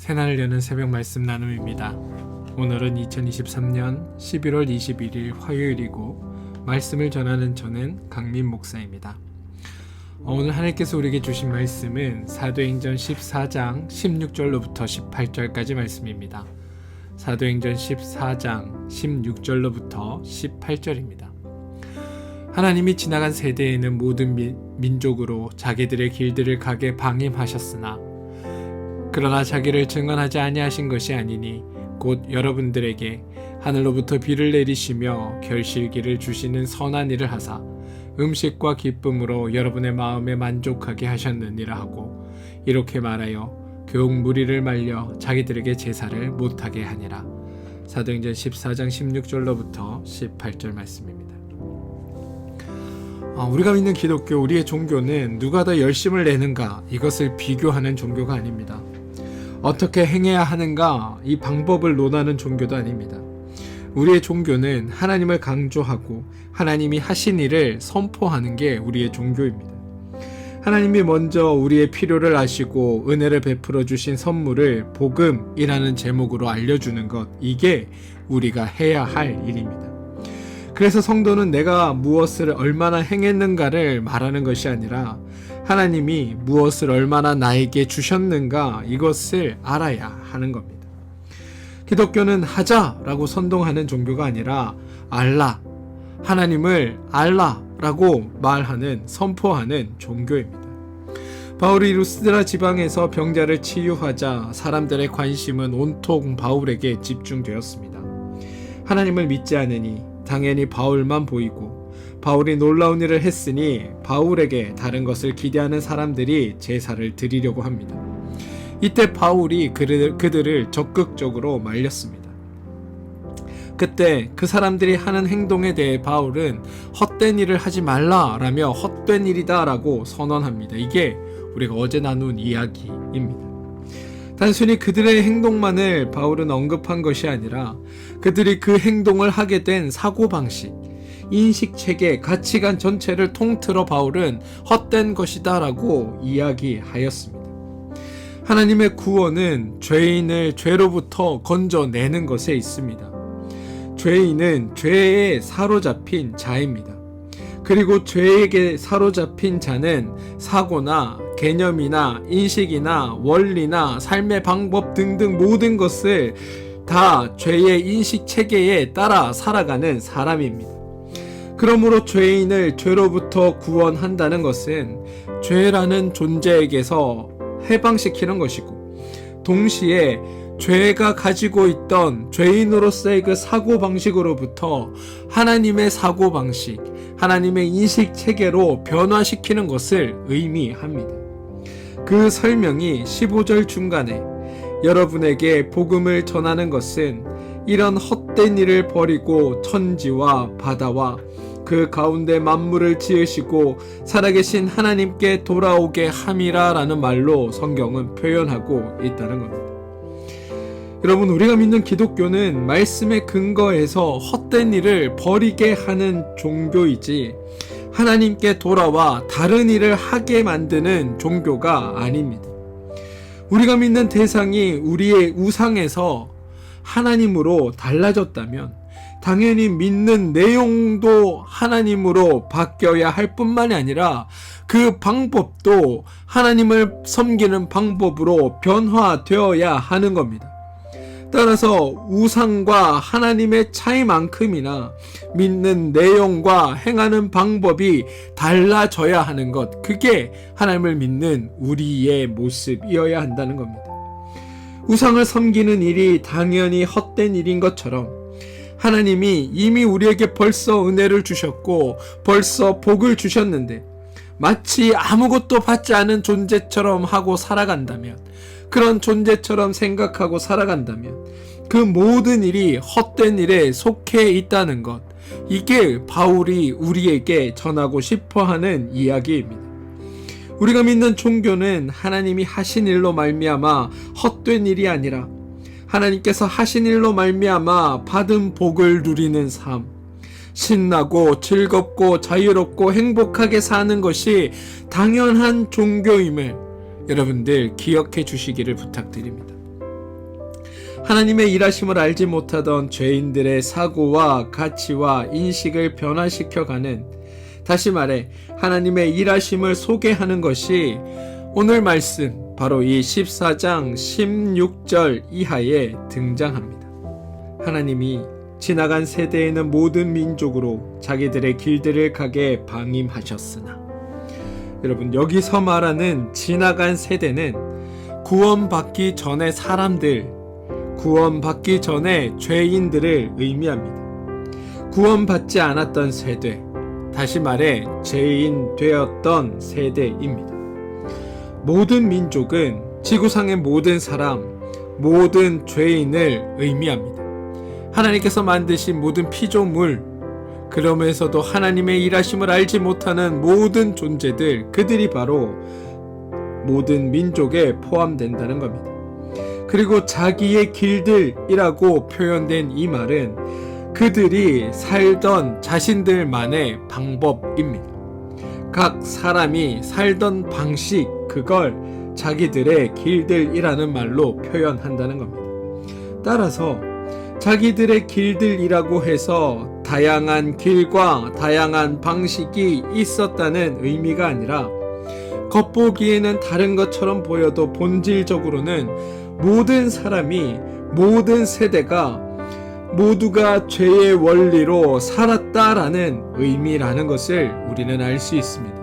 새날을 여는 새벽 말씀 나눔입니다. 오늘은 2023년 11월 21일 화요일이고 말씀을 전하는 저는 강민 목사입니다. 오늘 하나님께서 우리에게 주신 말씀은 사도행전 14장 16절로부터 18절까지 말씀입니다. 사도행전 14장 16절로부터 18절입니다. 하나님이 지나간 세대에는 모든 민족으로 자기들의 길들을 가게 방임하셨으나 그러나 자기를 증언하지 아니하신 것이 아니니 곧 여러분들에게 하늘로부터 비를 내리시며 결실기를 주시는 선한 일을 하사 음식과 기쁨으로 여러분의 마음에 만족하게 하셨느니라 하고 이렇게 말하여 교육 무리를 말려 자기들에게 제사를 못하게 하니라. 사도행전 14장 16절로부터 18절 말씀입니다. 우리가 믿는 기독교, 우리의 종교는 누가 더 열심을 내는가 이것을 비교하는 종교가 아닙니다. 어떻게 행해야 하는가 이 방법을 논하는 종교도 아닙니다. 우리의 종교는 하나님을 강조하고 하나님이 하신 일을 선포하는 게 우리의 종교입니다. 하나님이 먼저 우리의 필요를 아시고 은혜를 베풀어 주신 선물을 복음이라는 제목으로 알려주는 것, 이게 우리가 해야 할 일입니다. 그래서 성도는 내가 무엇을 얼마나 행했는가를 말하는 것이 아니라 하나님이 무엇을 얼마나 나에게 주셨는가 이것을 알아야 하는 겁니다. 기독교는 하자라고 선동하는 종교가 아니라 알라, 하나님을 알라라고 말하는, 선포하는 종교입니다. 바울이 루스드라 지방에서 병자를 치유하자 사람들의 관심은 온통 바울에게 집중되었습니다. 하나님을 믿지 않으니 당연히 바울만 보이고 바울이 놀라운 일을 했으니 바울에게 다른 것을 기대하는 사람들이 제사를 드리려고 합니다. 이때 바울이 그들을 적극적으로 말렸습니다. 그때 그 사람들이 하는 행동에 대해 바울은 헛된 일을 하지 말라라며 헛된 일이다 라고 선언합니다. 이게 우리가 어제 나눈 이야기입니다. 단순히 그들의 행동만을 바울은 언급한 것이 아니라 그들이 그 행동을 하게 된 사고방식, 인식체계, 가치관 전체를 통틀어 바울은 헛된 것이다 라고 이야기하였습니다. 하나님의 구원은 죄인을 죄로부터 건져내는 것에 있습니다. 죄인은 죄에 사로잡힌 자입니다. 그리고 죄에게 사로잡힌 자는 사고나 개념이나 인식이나 원리나 삶의 방법 등등 모든 것을 다 죄의 인식 체계에 따라 살아가는 사람입니다. 그러므로 죄인을 죄로부터 구원한다는 것은 죄라는 존재에게서 해방시키는 것이고 동시에 죄가 가지고 있던 죄인으로서의 그 사고방식으로부터 하나님의 사고방식, 하나님의 인식체계로 변화시키는 것을 의미합니다. 그 설명이 15절 중간에 여러분에게 복음을 전하는 것은 이런 헛된 일을 버리고 천지와 바다와 그 가운데 만물을 지으시고 살아계신 하나님께 돌아오게 함이라 라는 말로 성경은 표현하고 있다는 겁니다. 여러분, 우리가 믿는 기독교는 말씀에 근거해서 헛된 일을 버리게 하는 종교이지 하나님께 돌아와 다른 일을 하게 만드는 종교가 아닙니다. 우리가 믿는 대상이 우리의 우상에서 하나님으로 달라졌다면 당연히 믿는 내용도 하나님으로 바뀌어야 할 뿐만이 아니라 그 방법도 하나님을 섬기는 방법으로 변화되어야 하는 겁니다. 따라서 우상과 하나님의 차이만큼이나 믿는 내용과 행하는 방법이 달라져야 하는 것, 그게 하나님을 믿는 우리의 모습이어야 한다는 겁니다. 우상을 섬기는 일이 당연히 헛된 일인 것처럼 하나님이 이미 우리에게 벌써 은혜를 주셨고 벌써 복을 주셨는데 마치 아무것도 받지 않은 존재처럼 하고 살아간다면, 그런 존재처럼 생각하고 살아간다면 그 모든 일이 헛된 일에 속해 있다는 것, 이게 바울이 우리에게 전하고 싶어하는 이야기입니다. 우리가 믿는 종교는 하나님이 하신 일로 말미암아 헛된 일이 아니라 하나님께서 하신 일로 말미암아 받은 복을 누리는 삶, 신나고 즐겁고 자유롭고 행복하게 사는 것이 당연한 종교임을 여러분들 기억해 주시기를 부탁드립니다. 하나님의 일하심을 알지 못하던 죄인들의 사고와 가치와 인식을 변화시켜가는, 다시 말해 하나님의 일하심을 소개하는 것이 오늘 말씀 바로 이 14장 16절 이하에 등장합니다. 하나님이 지나간 세대에 있는 모든 민족으로 자기들의 길들을 가게 방임하셨으나, 여러분, 여기서 말하는 지나간 세대는 구원받기 전의 사람들, 구원받기 전의 죄인들을 의미합니다. 구원받지 않았던 세대, 다시 말해 죄인 되었던 세대입니다. 모든 민족은 지구상의 모든 사람, 모든 죄인을 의미합니다. 하나님께서 만드신 모든 피조물, 그러면서도 하나님의 일하심을 알지 못하는 모든 존재들, 그들이 바로 모든 민족에 포함된다는 겁니다. 그리고 자기의 길들이라고 표현된 이 말은 그들이 살던 자신들만의 방법입니다. 각 사람이 살던 방식, 그걸 자기들의 길들이라는 말로 표현한다는 겁니다. 따라서 자기들의 길들이라고 해서 다양한 길과 다양한 방식이 있었다는 의미가 아니라, 겉보기에는 다른 것처럼 보여도 본질적으로는 모든 사람이, 모든 세대가 모두가 죄의 원리로 살았다라는 의미라는 것을 우리는 알 수 있습니다.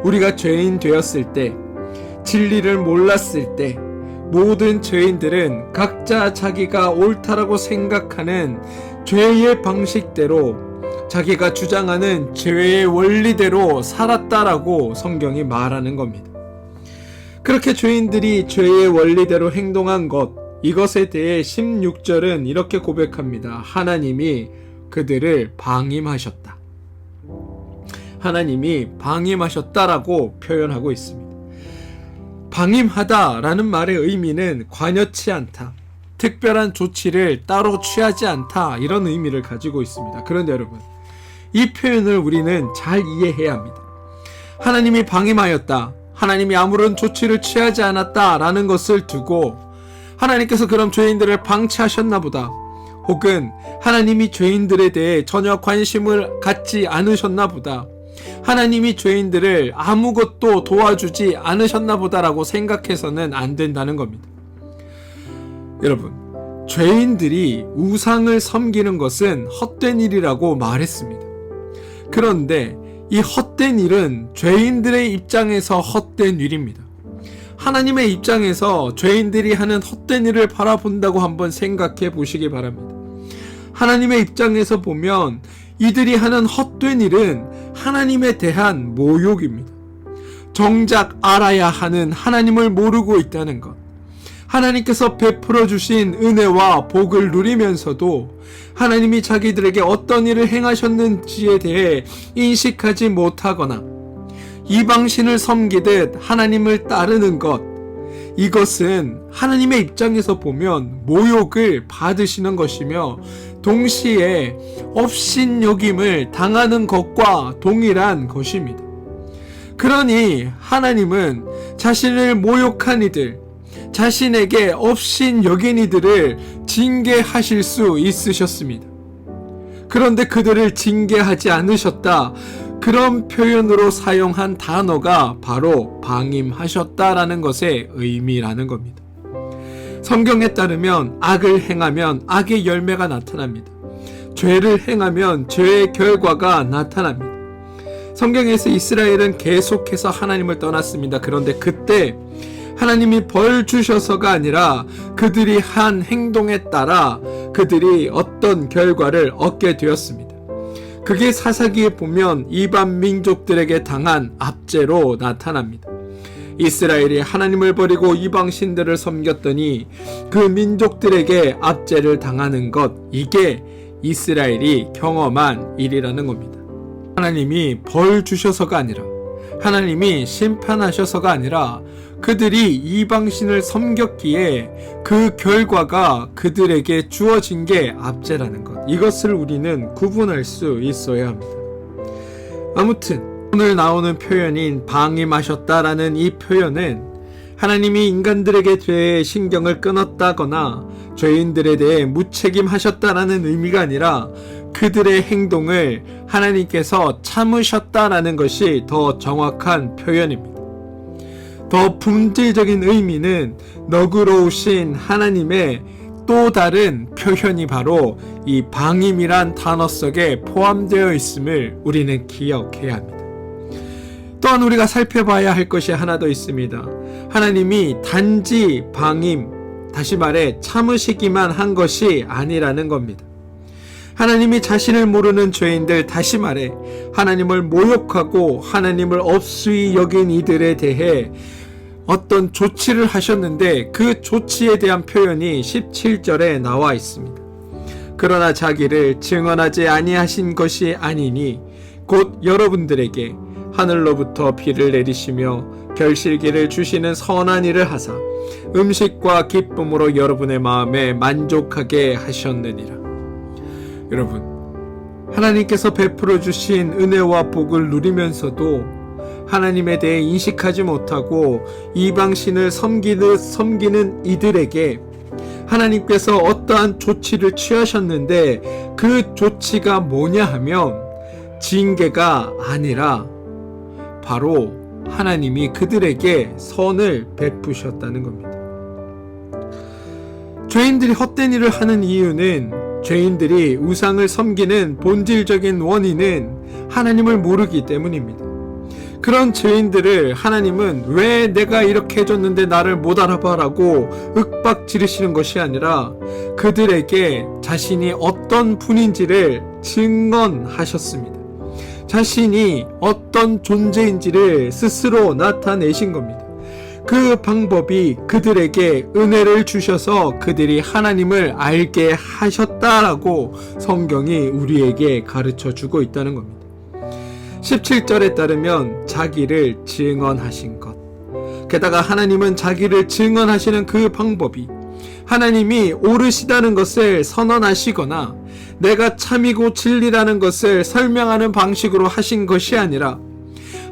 우리가 죄인 되었을 때, 진리를 몰랐을 때, 모든 죄인들은 각자 자기가 옳다라고 생각하는 죄의 방식대로, 자기가 주장하는 죄의 원리대로 살았다라고 성경이 말하는 겁니다. 그렇게 죄인들이 죄의 원리대로 행동한 것, 이것에 대해 16절은 이렇게 고백합니다. 하나님이 그들을 방임하셨다. 하나님이 방임하셨다라고 표현하고 있습니다. 방임하다라는 말의 의미는 관여치 않다, 특별한 조치를 따로 취하지 않다, 이런 의미를 가지고 있습니다. 그런데 여러분, 이 표현을 우리는 잘 이해해야 합니다. 하나님이 방임하였다, 하나님이 아무런 조치를 취하지 않았다라는 것을 두고 하나님께서 그럼 죄인들을 방치하셨나 보다, 혹은 하나님이 죄인들에 대해 전혀 관심을 갖지 않으셨나 보다, 하나님이 죄인들을 아무것도 도와주지 않으셨나 보다라고 생각해서는 안 된다는 겁니다. 여러분, 죄인들이 우상을 섬기는 것은 헛된 일이라고 말했습니다. 그런데 이 헛된 일은 죄인들의 입장에서 헛된 일입니다. 하나님의 입장에서 죄인들이 하는 헛된 일을 바라본다고 한번 생각해 보시기 바랍니다. 하나님의 입장에서 보면 이들이 하는 헛된 일은 하나님에 대한 모욕입니다. 정작 알아야 하는 하나님을 모르고 있다는 것, 하나님께서 베풀어 주신 은혜와 복을 누리면서도 하나님이 자기들에게 어떤 일을 행하셨는지에 대해 인식하지 못하거나 이방신을 섬기듯 하나님을 따르는 것, 이것은 하나님의 입장에서 보면 모욕을 받으시는 것이며 동시에 업신여김을 당하는 것과 동일한 것입니다. 그러니 하나님은 자신을 모욕한 이들, 자신에게 업신여긴 이들을 징계하실 수 있으셨습니다. 그런데 그들을 징계하지 않으셨다, 그런 표현으로 사용한 단어가 바로 방임하셨다라는 것의 의미라는 겁니다. 성경에 따르면 악을 행하면 악의 열매가 나타납니다. 죄를 행하면 죄의 결과가 나타납니다. 성경에서 이스라엘은 계속해서 하나님을 떠났습니다. 그런데 그때 하나님이 벌 주셔서가 아니라 그들이 한 행동에 따라 그들이 어떤 결과를 얻게 되었습니다. 그게 사사기에 보면 이방 민족들에게 당한 압제로 나타납니다. 이스라엘이 하나님을 버리고 이방 신들을 섬겼더니 그 민족들에게 압제를 당하는 것, 이게 이스라엘이 경험한 일이라는 겁니다. 하나님이 벌 주셔서가 아니라, 하나님이 심판하셔서가 아니라 그들이 이방신을 섬겼기에 그 결과가 그들에게 주어진 게 압제라는 것, 이것을 우리는 구분할 수 있어야 합니다. 아무튼 오늘 나오는 표현인 방임하셨다라는 이 표현은 하나님이 인간들에게 대해 신경을 끊었다거나 죄인들에 대해 무책임하셨다라는 의미가 아니라 그들의 행동을 하나님께서 참으셨다라는 것이 더 정확한 표현입니다. 더 본질적인 의미는 너그러우신 하나님의 또 다른 표현이 바로 이 방임이란 단어 속에 포함되어 있음을 우리는 기억해야 합니다. 또한 우리가 살펴봐야 할 것이 하나 더 있습니다. 하나님이 단지 방임, 다시 말해 참으시기만 한 것이 아니라는 겁니다. 하나님이 자신을 모르는 죄인들, 다시 말해 하나님을 모욕하고 하나님을 업수히 여긴 이들에 대해 어떤 조치를 하셨는데 그 조치에 대한 표현이 17절에 나와 있습니다. 그러나 자기를 증언하지 아니하신 것이 아니니 곧 여러분들에게 하늘로부터 비를 내리시며 결실기를 주시는 선한 일을 하사 음식과 기쁨으로 여러분의 마음에 만족하게 하셨느니라. 여러분, 하나님께서 베풀어 주신 은혜와 복을 누리면서도 하나님에 대해 인식하지 못하고 이방신을 섬기는 이들에게 하나님께서 어떠한 조치를 취하셨는데 그 조치가 뭐냐 하면 징계가 아니라 바로 하나님이 그들에게 선을 베푸셨다는 겁니다. 죄인들이 헛된 일을 하는 이유는 죄인들이 우상을 섬기는 본질적인 원인은 하나님을 모르기 때문입니다. 그런 죄인들을 하나님은 왜 내가 이렇게 해줬는데 나를 못 알아봐라고 윽박 지르시는 것이 아니라 그들에게 자신이 어떤 분인지를 증언하셨습니다. 자신이 어떤 존재인지를 스스로 나타내신 겁니다. 그 방법이 그들에게 은혜를 주셔서 그들이 하나님을 알게 하셨다라고 성경이 우리에게 가르쳐 주고 있다는 겁니다. 17절에 따르면 자기를 증언하신 것. 게다가 하나님은 자기를 증언하시는 그 방법이 하나님이 옳으시다는 것을 선언하시거나 내가 참이고 진리라는 것을 설명하는 방식으로 하신 것이 아니라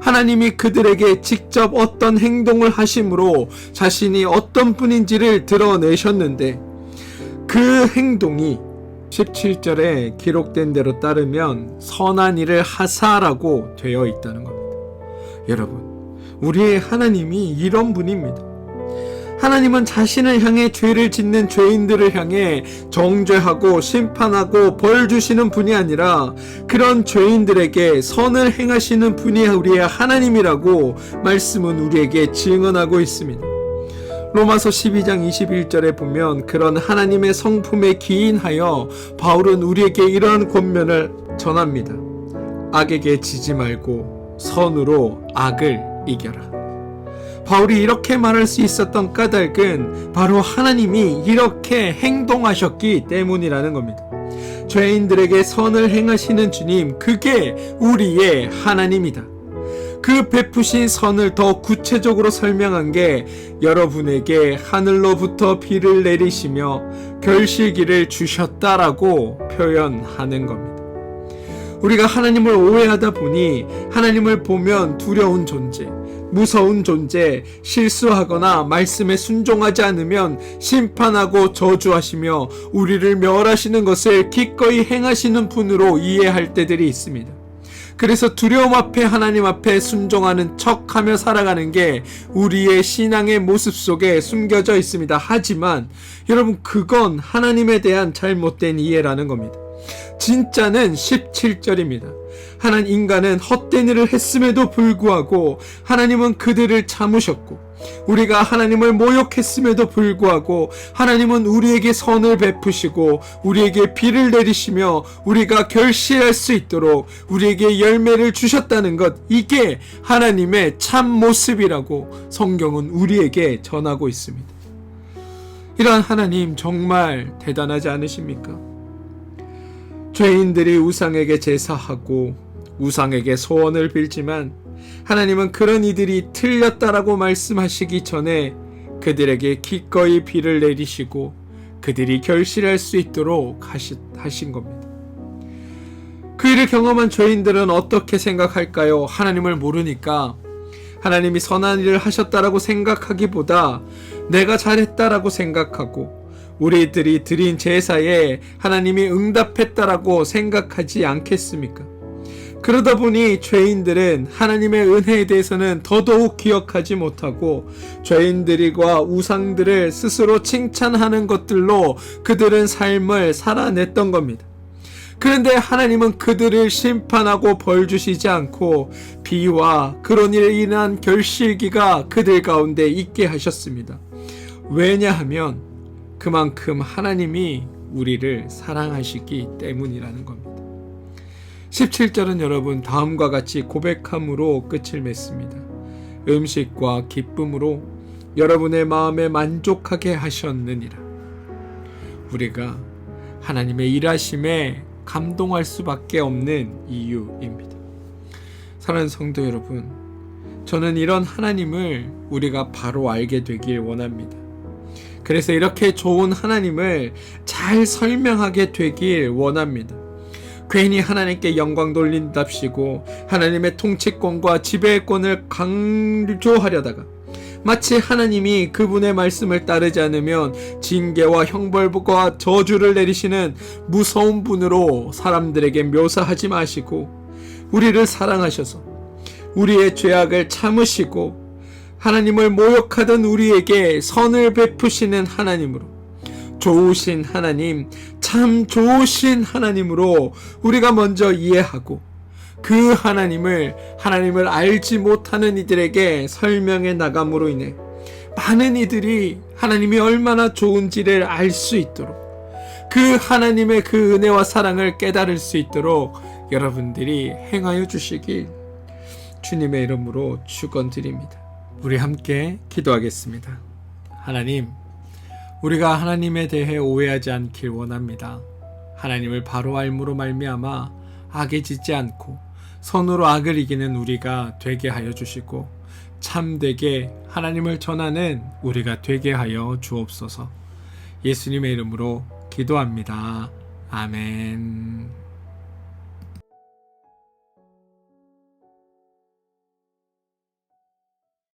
하나님이 그들에게 직접 어떤 행동을 하심으로 자신이 어떤 분인지를 드러내셨는데 그 행동이 17절에 기록된 대로 따르면 선한 일을 하사라고 되어 있다는 겁니다. 여러분, 우리의 하나님이 이런 분입니다. 하나님은 자신을 향해 죄를 짓는 죄인들을 향해 정죄하고 심판하고 벌 주시는 분이 아니라 그런 죄인들에게 선을 행하시는 분이 우리의 하나님이라고 말씀은 우리에게 증언하고 있습니다. 로마서 12장 21절에 보면 그런 하나님의 성품에 기인하여 바울은 우리에게 이러한 권면을 전합니다. 악에게 지지 말고 선으로 악을 이겨라. 바울이 이렇게 말할 수 있었던 까닭은 바로 하나님이 이렇게 행동하셨기 때문이라는 겁니다. 죄인들에게 선을 행하시는 주님, 그게 우리의 하나님이다. 그 베푸신 선을 더 구체적으로 설명한 게 여러분에게 하늘로부터 비를 내리시며 결실기를 주셨다라고 표현하는 겁니다. 우리가 하나님을 오해하다 보니 하나님을 보면 두려운 존재, 무서운 존재, 실수하거나 말씀에 순종하지 않으면 심판하고 저주하시며 우리를 멸하시는 것을 기꺼이 행하시는 분으로 이해할 때들이 있습니다. 그래서 두려움 앞에 하나님 앞에 순종하는 척하며 살아가는 게 우리의 신앙의 모습 속에 숨겨져 있습니다. 하지만 여러분, 그건 하나님에 대한 잘못된 이해라는 겁니다. 진짜는 17절입니다. 인간은 헛된 일을 했음에도 불구하고 하나님은 그들을 참으셨고 우리가 하나님을 모욕했음에도 불구하고 하나님은 우리에게 선을 베푸시고 우리에게 비를 내리시며 우리가 결실할 수 있도록 우리에게 열매를 주셨다는 것, 이게 하나님의 참 모습이라고 성경은 우리에게 전하고 있습니다. 이러한 하나님 정말 대단하지 않으십니까? 죄인들이 우상에게 제사하고 우상에게 소원을 빌지만 하나님은 그런 이들이 틀렸다라고 말씀하시기 전에 그들에게 기꺼이 비를 내리시고 그들이 결실할 수 있도록 하신 겁니다. 그 일을 경험한 죄인들은 어떻게 생각할까요? 하나님을 모르니까 하나님이 선한 일을 하셨다라고 생각하기보다 내가 잘했다라고 생각하고 우리들이 드린 제사에 하나님이 응답했다라고 생각하지 않겠습니까? 그러다 보니 죄인들은 하나님의 은혜에 대해서는 더더욱 기억하지 못하고 죄인들과 우상들을 스스로 칭찬하는 것들로 그들은 삶을 살아냈던 겁니다. 그런데 하나님은 그들을 심판하고 벌 주시지 않고 비와 그런 일로 인한 결실기가 그들 가운데 있게 하셨습니다. 왜냐하면 그만큼 하나님이 우리를 사랑하시기 때문이라는 겁니다. 17절은 여러분 다음과 같이 고백함으로 끝을 맺습니다. 음식과 기쁨으로 여러분의 마음에 만족하게 하셨느니라. 우리가 하나님의 일하심에 감동할 수밖에 없는 이유입니다. 사랑하는 성도 여러분, 저는 이런 하나님을 우리가 바로 알게 되길 원합니다. 그래서 이렇게 좋은 하나님을 잘 설명하게 되길 원합니다. 괜히 하나님께 영광 돌린답시고 하나님의 통치권과 지배권을 강조하려다가 마치 하나님이 그분의 말씀을 따르지 않으면 징계와 형벌과 저주를 내리시는 무서운 분으로 사람들에게 묘사하지 마시고 우리를 사랑하셔서 우리의 죄악을 참으시고 하나님을 모욕하던 우리에게 선을 베푸시는 하나님으로 좋으신 하나님, 참 좋으신 하나님으로 우리가 먼저 이해하고 그 하나님을 알지 못하는 이들에게 설명해 나감으로 인해 많은 이들이 하나님이 얼마나 좋은지를 알 수 있도록 그 하나님의 그 은혜와 사랑을 깨달을 수 있도록 여러분들이 행하여 주시길 주님의 이름으로 축원드립니다. 우리 함께 기도하겠습니다. 하나님, 우리가 하나님에 대해 오해하지 않길 원합니다. 하나님을 바로 알므로 말미암아 악에 짓지 않고 선으로 악을 이기는 우리가 되게 하여 주시고 참되게 하나님을 전하는 우리가 되게 하여 주옵소서. 예수님의 이름으로 기도합니다. 아멘.